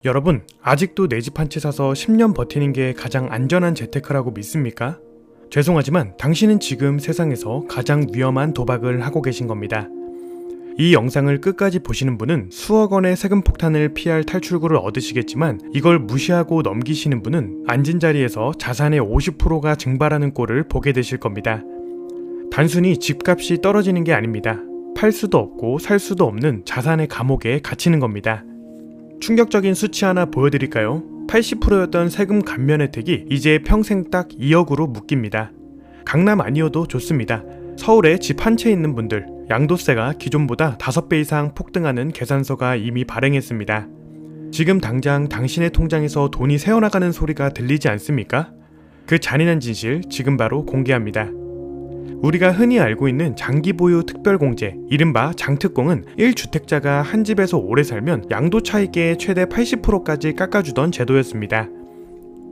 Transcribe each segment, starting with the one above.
여러분, 아직도 내 집 한 채 사서 10년 버티는 게 가장 안전한 재테크라고 믿습니까? 죄송하지만 당신은 지금 세상에서 가장 위험한 도박을 하고 계신 겁니다. 이 영상을 끝까지 보시는 분은 수억 원의 세금 폭탄을 피할 탈출구를 얻으시겠지만, 이걸 무시하고 넘기시는 분은 앉은 자리에서 자산의 50%가 증발하는 꼴을 보게 되실 겁니다. 단순히 집값이 떨어지는 게 아닙니다. 팔 수도 없고 살 수도 없는 자산의 감옥에 갇히는 겁니다. 충격적인 수치 하나 보여드릴까요? 80%였던 세금 감면 혜택이 이제 평생 딱 2억으로 묶입니다. 강남 아니어도 좋습니다. 서울에 집 한 채 있는 분들, 양도세가 기존보다 5배 이상 폭등하는 계산서가 이미 발행했습니다. 지금 당장 당신의 통장에서 돈이 새어나가는 소리가 들리지 않습니까? 그 잔인한 진실 지금 바로 공개합니다. 우리가 흔히 알고 있는 장기보유 특별공제, 이른바 장특공은 1주택자가 한 집에서 오래 살면 양도차익의 최대 80%까지 깎아주던 제도였습니다.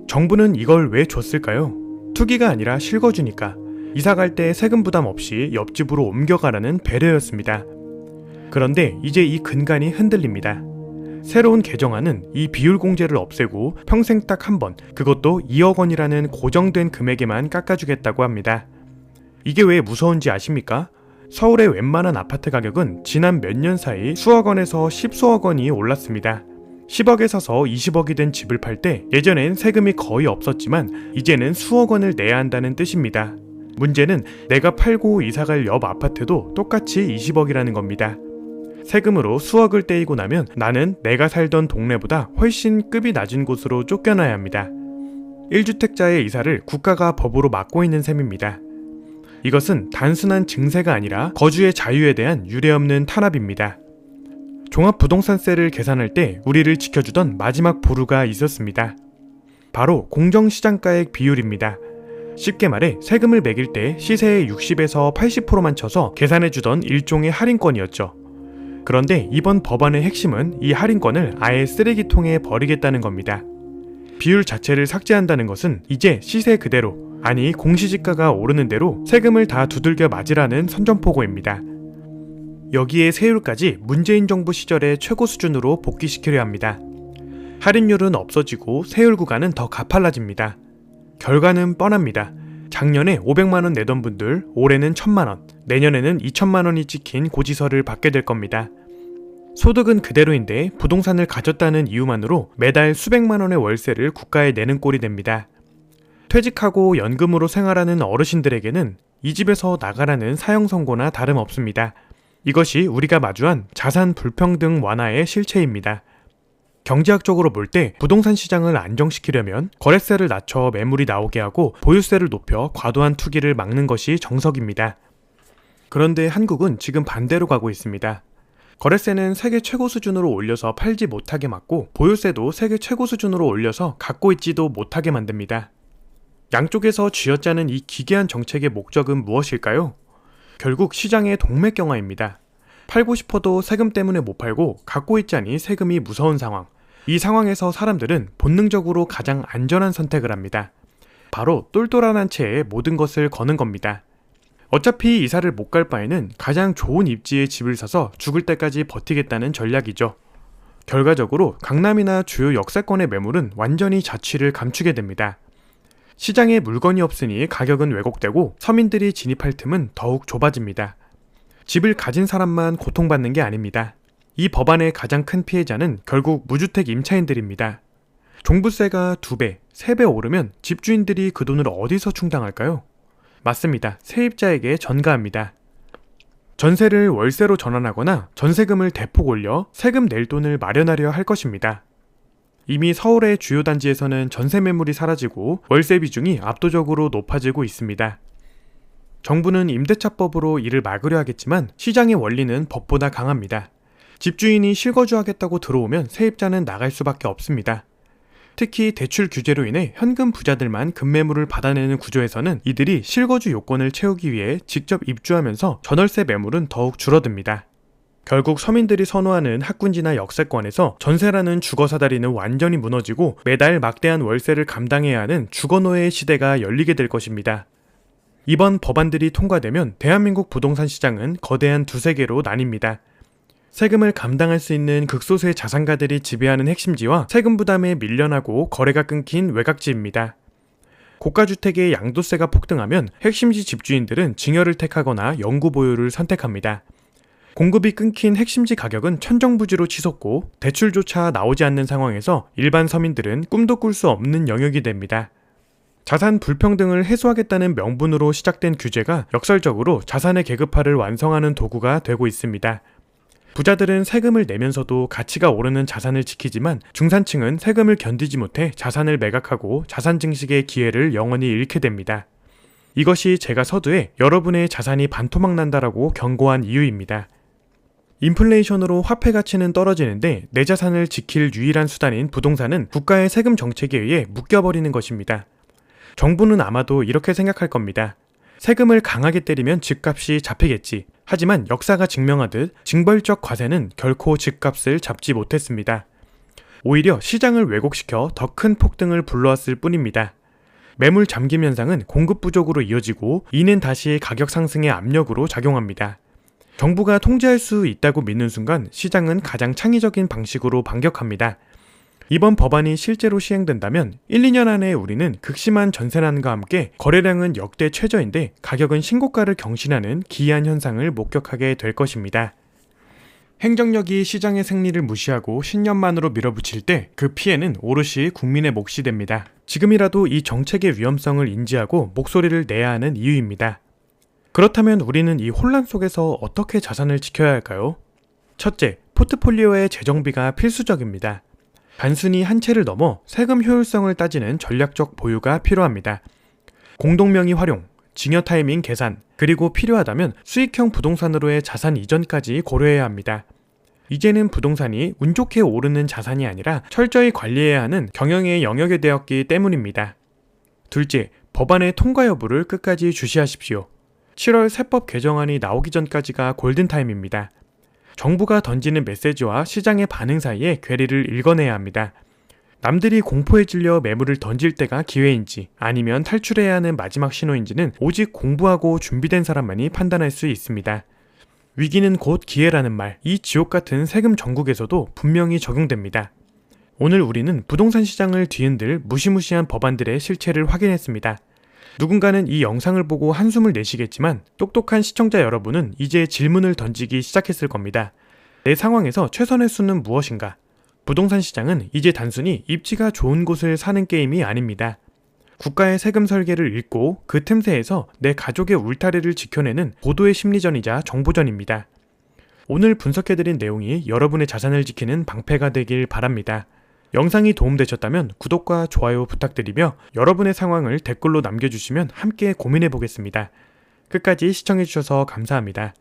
정부는 이걸 왜 줬을까요? 투기가 아니라 실거주니까. 이사갈 때 세금 부담 없이 옆집으로 옮겨가라는 배려였습니다. 그런데 이제 이 근간이 흔들립니다. 새로운 개정안은 이 비율공제를 없애고 평생 딱 한 번, 그것도 2억 원이라는 고정된 금액에만 깎아주겠다고 합니다. 이게 왜 무서운지 아십니까? 서울의 웬만한 아파트 가격은 지난 몇 년 사이 수억 원에서 10수억 원이 올랐습니다. 10억에 사서 20억이 된 집을 팔 때 예전엔 세금이 거의 없었지만 이제는 수억 원을 내야 한다는 뜻입니다. 문제는 내가 팔고 이사갈 옆 아파트도 똑같이 20억이라는 겁니다. 세금으로 수억을 떼이고 나면 나는 내가 살던 동네보다 훨씬 급이 낮은 곳으로 쫓겨나야 합니다. 1주택자의 이사를 국가가 법으로 막고 있는 셈입니다. 이것은 단순한 증세가 아니라 거주의 자유에 대한 유례없는 탄압입니다. 종합부동산세를 계산할 때 우리를 지켜주던 마지막 보루가 있었습니다. 바로 공정시장가액 비율입니다. 쉽게 말해 세금을 매길 때 시세의 60에서 80%만 쳐서 계산해주던 일종의 할인권이었죠. 그런데 이번 법안의 핵심은 이 할인권을 아예 쓰레기통에 버리겠다는 겁니다. 비율 자체를 삭제한다는 것은 이제 시세 그대로, 아니 공시지가가 오르는 대로 세금을 다 두들겨 맞으라는 선전포고입니다. 여기에 세율까지 문재인 정부 시절의 최고 수준으로 복귀시키려 합니다. 할인율은 없어지고 세율 구간은 더 가팔라집니다. 결과는 뻔합니다. 작년에 500만원 내던 분들 올해는 1000만원, 내년에는 2000만원이 찍힌 고지서를 받게 될 겁니다. 소득은 그대로인데 부동산을 가졌다는 이유만으로 매달 수백만원의 월세를 국가에 내는 꼴이 됩니다. 퇴직하고 연금으로 생활하는 어르신들에게는 이 집에서 나가라는 사형 선고나 다름없습니다. 이것이 우리가 마주한 자산 불평등 완화의 실체입니다. 경제학적으로 볼 때 부동산 시장을 안정시키려면 거래세를 낮춰 매물이 나오게 하고 보유세를 높여 과도한 투기를 막는 것이 정석입니다. 그런데 한국은 지금 반대로 가고 있습니다. 거래세는 세계 최고 수준으로 올려서 팔지 못하게 막고 보유세도 세계 최고 수준으로 올려서 갖고 있지도 못하게 만듭니다. 양쪽에서 쥐어짜는 이 기괴한 정책의 목적은 무엇일까요? 결국 시장의 동맥경화입니다. 팔고 싶어도 세금 때문에 못 팔고 갖고 있자니 세금이 무서운 상황. 이 상황에서 사람들은 본능적으로 가장 안전한 선택을 합니다. 바로 똘똘한 한 채에 모든 것을 거는 겁니다. 어차피 이사를 못 갈 바에는 가장 좋은 입지의 집을 사서 죽을 때까지 버티겠다는 전략이죠. 결과적으로 강남이나 주요 역세권의 매물은 완전히 자취를 감추게 됩니다. 시장에 물건이 없으니 가격은 왜곡되고 서민들이 진입할 틈은 더욱 좁아집니다. 집을 가진 사람만 고통받는 게 아닙니다. 이 법안의 가장 큰 피해자는 결국 무주택 임차인들입니다. 종부세가 2배, 3배 오르면 집주인들이 그 돈을 어디서 충당할까요? 맞습니다. 세입자에게 전가합니다. 전세를 월세로 전환하거나 전세금을 대폭 올려 세금 낼 돈을 마련하려 할 것입니다. 이미 서울의 주요 단지에서는 전세 매물이 사라지고 월세 비중이 압도적으로 높아지고 있습니다. 정부는 임대차법으로 이를 막으려 하겠지만 시장의 원리는 법보다 강합니다. 집주인이 실거주하겠다고 들어오면 세입자는 나갈 수밖에 없습니다. 특히 대출 규제로 인해 현금 부자들만 급매물을 받아내는 구조에서는 이들이 실거주 요건을 채우기 위해 직접 입주하면서 전월세 매물은 더욱 줄어듭니다. 결국 서민들이 선호하는 학군지나 역세권에서 전세라는 주거사다리는 완전히 무너지고 매달 막대한 월세를 감당해야 하는 주거노예의 시대가 열리게 될 것입니다. 이번 법안들이 통과되면 대한민국 부동산 시장은 거대한 두세 개로 나뉩니다. 세금을 감당할 수 있는 극소수의 자산가들이 지배하는 핵심지와 세금 부담에 밀려나고 거래가 끊긴 외곽지입니다. 고가주택의 양도세가 폭등하면 핵심지 집주인들은 증여를 택하거나 영구 보유를 선택합니다. 공급이 끊긴 핵심지 가격은 천정부지로 치솟고 대출조차 나오지 않는 상황에서 일반 서민들은 꿈도 꿀 수 없는 영역이 됩니다. 자산 불평등을 해소하겠다는 명분으로 시작된 규제가 역설적으로 자산의 계급화를 완성하는 도구가 되고 있습니다. 부자들은 세금을 내면서도 가치가 오르는 자산을 지키지만 중산층은 세금을 견디지 못해 자산을 매각하고 자산 증식의 기회를 영원히 잃게 됩니다. 이것이 제가 서두에 여러분의 자산이 반토막 난다라고 경고한 이유입니다. 인플레이션으로 화폐 가치는 떨어지는데 내 자산을 지킬 유일한 수단인 부동산은 국가의 세금 정책에 의해 묶여버리는 것입니다. 정부는 아마도 이렇게 생각할 겁니다. 세금을 강하게 때리면 집값이 잡히겠지. 하지만 역사가 증명하듯 징벌적 과세는 결코 집값을 잡지 못했습니다. 오히려 시장을 왜곡시켜 더 큰 폭등을 불러왔을 뿐입니다. 매물 잠김 현상은 공급 부족으로 이어지고 이는 다시 가격 상승의 압력으로 작용합니다. 정부가 통제할 수 있다고 믿는 순간 시장은 가장 창의적인 방식으로 반격합니다. 이번 법안이 실제로 시행된다면 1, 2년 안에 우리는 극심한 전세난과 함께 거래량은 역대 최저인데 가격은 신고가를 경신하는 기이한 현상을 목격하게 될 것입니다. 행정력이 시장의 생리를 무시하고 신념만으로 밀어붙일 때 그 피해는 오롯이 국민의 몫이 됩니다. 지금이라도 이 정책의 위험성을 인지하고 목소리를 내야 하는 이유입니다. 그렇다면 우리는 이 혼란 속에서 어떻게 자산을 지켜야 할까요? 첫째, 포트폴리오의 재정비가 필수적입니다. 단순히 한 채를 넘어 세금 효율성을 따지는 전략적 보유가 필요합니다. 공동명의 활용, 증여 타이밍 계산, 그리고 필요하다면 수익형 부동산으로의 자산 이전까지 고려해야 합니다. 이제는 부동산이 운 좋게 오르는 자산이 아니라 철저히 관리해야 하는 경영의 영역이 되었기 때문입니다. 둘째, 법안의 통과 여부를 끝까지 주시하십시오. 7월 세법 개정안이 나오기 전까지가 골든타임입니다. 정부가 던지는 메시지와 시장의 반응 사이에 괴리를 읽어내야 합니다. 남들이 공포에 질려 매물을 던질 때가 기회인지 아니면 탈출해야 하는 마지막 신호인지는 오직 공부하고 준비된 사람만이 판단할 수 있습니다. 위기는 곧 기회라는 말, 이 지옥 같은 세금 정국에서도 분명히 적용됩니다. 오늘 우리는 부동산 시장을 뒤흔들 무시무시한 법안들의 실체를 확인했습니다. 누군가는 이 영상을 보고 한숨을 내쉬겠지만 똑똑한 시청자 여러분은 이제 질문을 던지기 시작했을 겁니다. 내 상황에서 최선의 수는 무엇인가? 부동산 시장은 이제 단순히 입지가 좋은 곳을 사는 게임이 아닙니다. 국가의 세금 설계를 읽고 그 틈새에서 내 가족의 울타리를 지켜내는 고도의 심리전이자 정보전입니다. 오늘 분석해드린 내용이 여러분의 자산을 지키는 방패가 되길 바랍니다. 영상이 도움되셨다면 구독과 좋아요 부탁드리며 여러분의 상황을 댓글로 남겨주시면 함께 고민해보겠습니다. 끝까지 시청해주셔서 감사합니다.